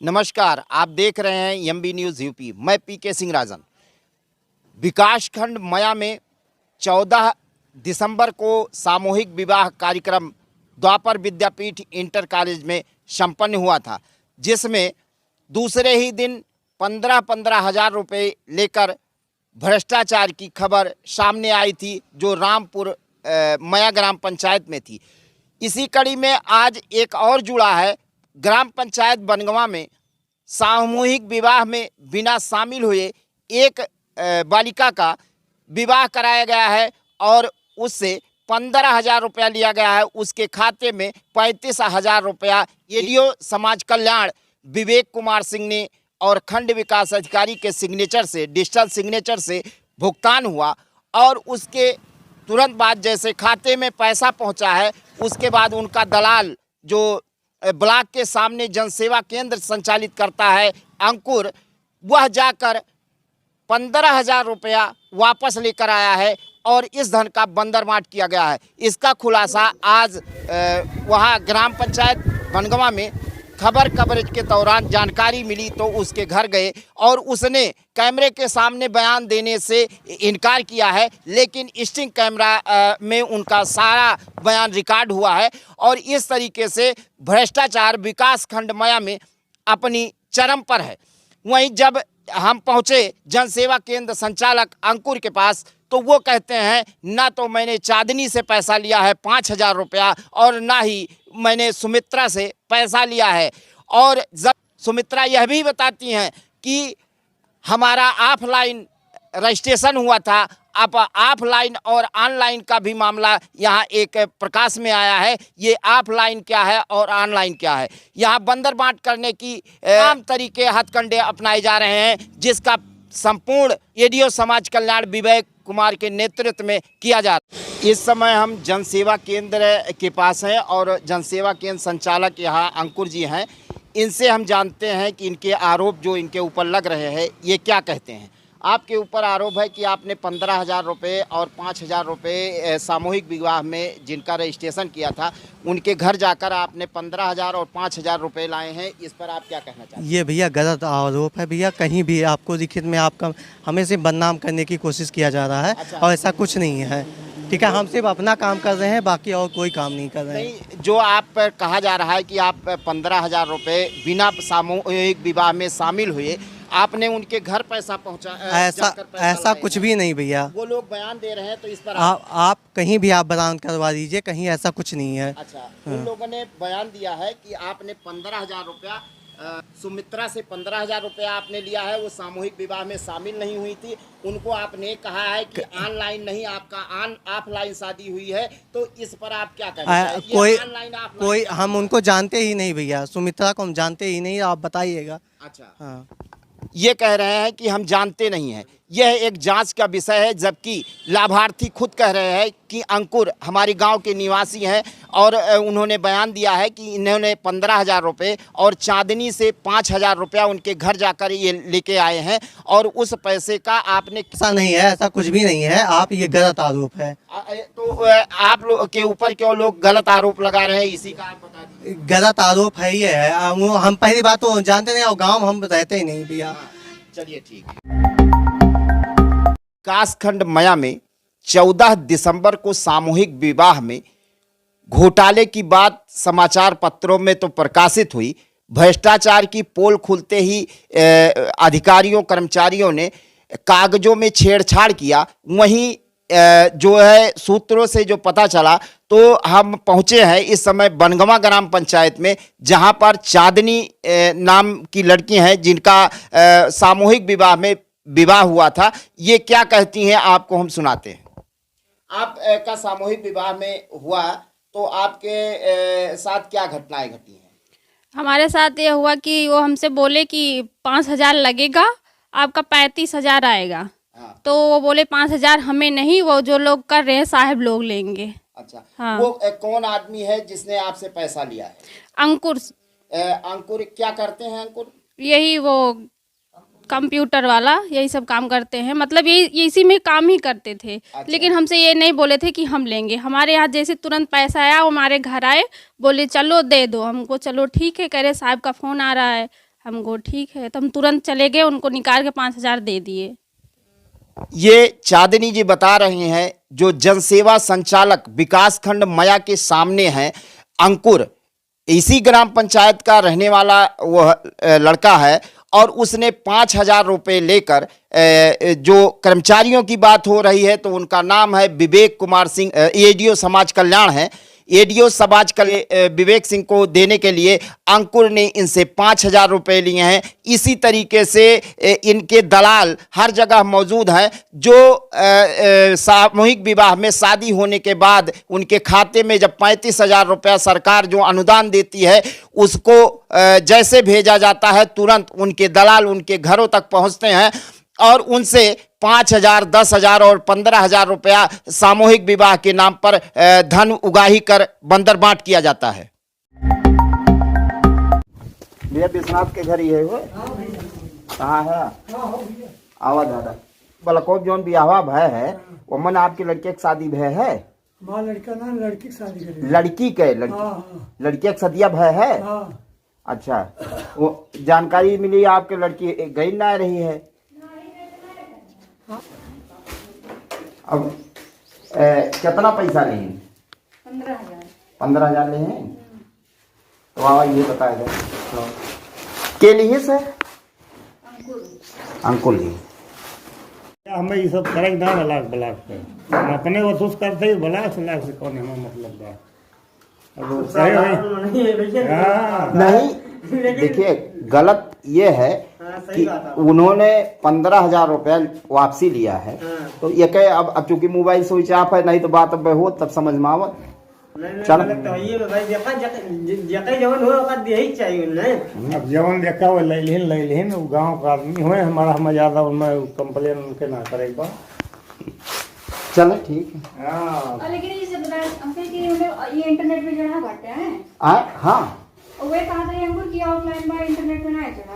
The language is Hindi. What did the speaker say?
नमस्कार, आप देख रहे हैं एमबी न्यूज़ यूपी। मैं पीके सिंह राजन। विकासखंड मया में 14 दिसंबर को सामूहिक विवाह कार्यक्रम द्वापर विद्यापीठ इंटर कॉलेज में संपन्न हुआ था, जिसमें दूसरे ही दिन 15-15 हज़ार रुपये लेकर भ्रष्टाचार की खबर सामने आई थी, जो रामपुर मया ग्राम पंचायत में थी। इसी कड़ी में आज एक और जुड़ा है। ग्राम पंचायत बनगवा में सामूहिक विवाह में बिना शामिल हुए एक बालिका का विवाह कराया गया है और उससे 15,000 रुपया लिया गया है। उसके खाते में 35,000 रुपया एडीओ समाज कल्याण विवेक कुमार सिंह ने और खंड विकास अधिकारी के सिग्नेचर से, डिजिटल सिग्नेचर से भुगतान हुआ। और उसके तुरंत बाद जैसे खाते में पैसा पहुंचा है, उसके बाद उनका दलाल जो ब्लॉक के सामने जनसेवा केंद्र संचालित करता है, अंकुर, वह जाकर 15,000 रुपया वापस लेकर आया है और इस धन का बंदरमाट किया गया है। इसका खुलासा आज वहाँ ग्राम पंचायत बनगवा में खबर कवरेज के दौरान जानकारी मिली तो उसके घर गए और उसने कैमरे के सामने बयान देने से इनकार किया है, लेकिन स्टिंग कैमरा में उनका सारा बयान रिकॉर्ड हुआ है। और इस तरीके से भ्रष्टाचार विकास खंड मया में अपनी चरम पर है। वहीं जब हम पहुंचे जनसेवा केंद्र संचालक अंकुर के पास, तो वो कहते हैं ना तो मैंने चांदनी से पैसा लिया है 5,000 रुपया और ना ही मैंने सुमित्रा से पैसा लिया है। और जब सुमित्रा यह भी बताती हैं कि हमारा ऑफलाइन रजिस्ट्रेशन हुआ था, अब ऑफलाइन और ऑनलाइन का भी मामला यहाँ एक प्रकाश में आया है। ये ऑफलाइन क्या है और ऑनलाइन क्या है, यहाँ बंदरबांट करने की आम तरीके हथकंडे अपनाए जा रहे हैं, जिसका संपूर्ण एडीओ समाज कल्याण विवेक कुमार के नेतृत्व में किया जा रहा है। इस समय हम जनसेवा केंद्र के पास हैं और जनसेवा केंद्र संचालक यहाँ अंकुर जी हैं। इनसे हम जानते हैं कि इनके आरोप जो इनके ऊपर लग रहे हैं, ये क्या कहते हैं। आपके ऊपर आरोप है कि आपने 15,000 रुपये और 5,000 रुपये सामूहिक विवाह में जिनका रजिस्ट्रेशन किया था, उनके घर जाकर आपने 15,000 और 5,000 रुपये लाए हैं। इस पर आप क्या कहना चाहते हैं? ये भैया गलत आरोप है भैया। कहीं भी आपको लिखित में आपका हमें से बदनाम करने की कोशिश किया जा रहा है। अच्छा। और ऐसा कुछ नहीं है, ठीक है। हम सिर्फ अपना काम कर रहे हैं, बाकी और कोई काम नहीं कर रहे हैं। नहीं, जो आप पर कहा जा रहा है कि आप 15,000 रुपये बिना सामूहिक विवाह में शामिल हुए, आपने उनके घर पैसा पहुंचा, ऐसा कुछ भी नहीं भैया। वो लोग बयान दे रहे हैं, तो इस पर आप कहीं भी आप बयान करवा दीजिए, कहीं ऐसा कुछ नहीं है। अच्छा, उन लोगों ने बयान दिया है कि आपने 15,000 रुपया सुमित्रा से 15,000 रुपया आपने लिया है, वो सामूहिक विवाह में शामिल नहीं हुई थी। उनको आपने कहा है कि ऑनलाइन नहीं, आपका ऑफलाइन शादी हुई है। तो इस पर आप क्या कहेंगे? कोई हम उनको जानते ही नहीं भैया, सुमित्रा को हम जानते ही नहीं। आप बताइएगा। अच्छा, हाँ, ये कह रहे हैं कि हम जानते नहीं हैं। यह एक जांच का विषय है, जबकि लाभार्थी खुद कह रहे हैं कि अंकुर हमारे गांव के निवासी हैं और उन्होंने बयान दिया है कि इन्होंने 15,000 रुपये और चांदनी से 5,000 रुपया उनके घर जाकर ये लेके आए हैं और उस पैसे का आपने ऐसा नहीं है, ऐसा कुछ भी नहीं है। आप ये गलत आरोप है। तो आप लोग के ऊपर क्यों लोग गलत आरोप लगा रहे हैं, इसी का आप बता दीजिए। गलत आरोप है ये है। वो हम पहली बात तो जानते नहीं और गाँव हम रहते ही नहीं भैया। चलिए ठीक है। विकासखंड मया में 14 दिसंबर को सामूहिक विवाह में घोटाले की बात समाचार पत्रों में तो प्रकाशित हुई। भ्रष्टाचार की पोल खुलते ही अधिकारियों कर्मचारियों ने कागजों में छेड़छाड़ किया। वहीं जो है सूत्रों से जो पता चला, तो हम पहुंचे हैं इस समय बनगवा ग्राम पंचायत में, जहां पर चांदनी नाम की लड़की हैं जिनका सामूहिक विवाह में विवाह हुआ था। ये क्या कहती हैं आपको हम सुनाते हैं। आप का सामूहिक विवाह में हुआ, तो आपके साथ क्या घटनाएं घटी हैं? हमारे साथ ये हुआ कि वो हमसे बोले कि 5,000 लगेगा, आपका 35,000 आएगा। हाँ। तो वो बोले 5,000 हमें नहीं, वो जो लोग कर रहे हैं साहब लोग लेंगे। अच्छा। हाँ। वो कौन आदमी है जिसने आपसे पैसा लिया है? अंकुर। अंकुर क्या करते हैं अंकुर? यही वो कंप्यूटर वाला यही सब काम करते हैं, मतलब ये इसी में काम ही करते थे। अच्छा। लेकिन हमसे ये नहीं बोले थे कि हम लेंगे। हमारे यहाँ जैसे तुरंत पैसा आया, वो हमारे घर आए, बोले चलो दे दो हमको। चलो ठीक है, कह रहे साहब का फ़ोन आ रहा है, हमको ठीक है, तो हम तुरंत चले गए, उनको निकाल के 5,000 दे दिए। ये चांदनी जी बता रहे हैं, जो जनसेवा संचालक विकासखंड मया के सामने हैं, अंकुर इसी ग्राम पंचायत का रहने वाला वह लड़का है, और उसने 5,000 रुपये लेकर जो कर्मचारियों की बात हो रही है तो उनका नाम है विवेक कुमार सिंह, एडीओ समाज कल्याण है, एडीओ समाज विवेक सिंह को देने के लिए अंकुर ने इनसे 5,000 रुपये लिए हैं। इसी तरीके से इनके दलाल हर जगह मौजूद हैं, जो सामूहिक विवाह में शादी होने के बाद उनके खाते में जब 35,000 रुपया सरकार जो अनुदान देती है उसको जैसे भेजा जाता है, तुरंत उनके दलाल उनके घरों तक पहुंचते हैं और उनसे 5,000, 10,000 और 15,000 रुपया सामूहिक विवाह के नाम पर धन उगाही कर बंदर बांट किया जाता है। भैया विश्वनाथ के घर ही है वो? कहाँ है? आवा दादा बलको जोन बियाहवा भय है वो मन आपकी लड़के की शादी भय है? माँ लड़का ना लड़की की शादी करे। लड़की के लड़की की सदिया भय है? अच्छा, वो जानकारी मिली आपके लड़की गई ना रही है। अब कितना पैसा ले? 15,000 ले हैं। तो बाबा ये बताएगा के लिए सर? अंकुर जी हमें ये सब करे ना ब्लाक पे हम अपने महसूस करते ही ब्लाक से कौन है मतलब बा अब नहीं, देखिए गलत ये है कि उन्होंने 15,000 रुपया वापसी लिया है, तो ये कहे अब चूंकि मोबाइल स्विच ऑफ है, नहीं तो बात अब हो तब समझ में आवत। चल अब जवन देखा वो लैलिन गाँव का आदमी हुए हमारा हम ज्यादा उनमें कंप्लेन उनके ना करे बा। चलो ठीक है। लेकिन ये इंटरनेट पे चढ़ा बाटे हैं? हाँ वे कहा था अंकुर की ऑफलाइन में इंटरनेट पे ना चढ़ा।